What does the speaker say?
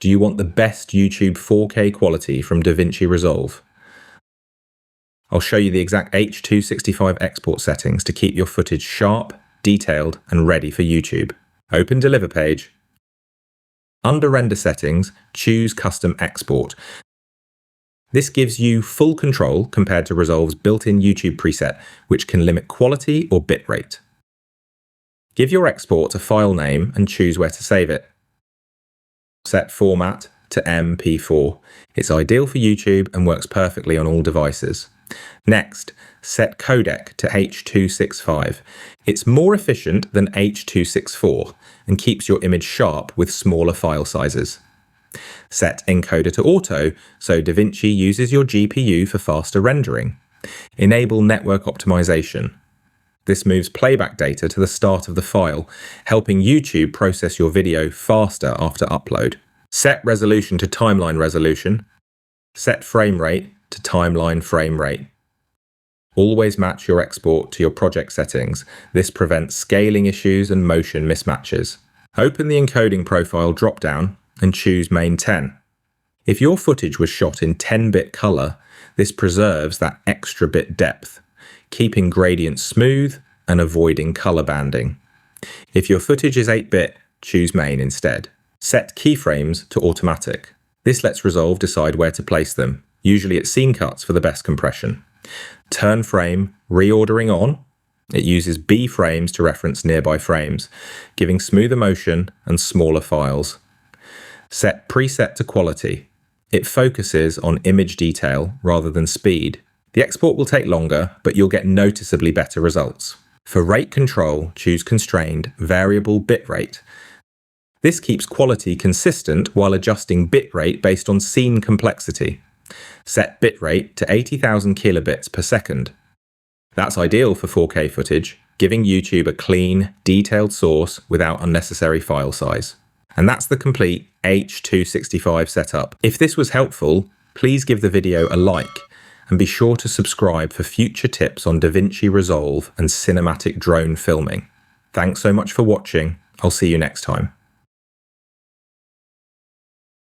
Do you want the best YouTube 4K quality from DaVinci Resolve? I'll show you the exact H.265 export settings to keep your footage sharp, detailed, and ready for YouTube. Open Deliver page. Under Render Settings, choose Custom Export. This gives you full control compared to Resolve's built-in YouTube preset, which can limit quality or bitrate. Give your export a file name and choose where to save it. Set format to MP4. It's ideal for YouTube and works perfectly on all devices. Next, set codec to H.265. It's more efficient than H.264 and keeps your image sharp with smaller file sizes. Set encoder to auto, so DaVinci uses your GPU for faster rendering. Enable network optimization. This moves playback data to the start of the file, helping YouTube process your video faster after upload. Set resolution to timeline resolution. Set frame rate to timeline frame rate. Always match your export to your project settings. This prevents scaling issues and motion mismatches. Open the encoding profile drop-down and choose main 10. If your footage was shot in 10-bit color, this preserves that extra bit depth, keeping gradients smooth and avoiding color banding. If your footage is 8-bit, choose main instead. Set keyframes to automatic. This lets Resolve decide where to place them, usually at scene cuts for the best compression. Turn frame reordering on. It uses B frames to reference nearby frames, giving smoother motion and smaller files. Set preset to quality. It focuses on image detail rather than speed. The export will take longer, but you'll get noticeably better results. For rate control, choose constrained variable bitrate. This keeps quality consistent while adjusting bitrate based on scene complexity. Set bitrate to 80,000 kilobits per second. That's ideal for 4K footage, giving YouTube a clean, detailed source without unnecessary file size. And that's the complete H.265 setup. If this was helpful, please give the video a like and be sure to subscribe for future tips on DaVinci Resolve and cinematic drone filming. Thanks so much for watching. I'll see you next time.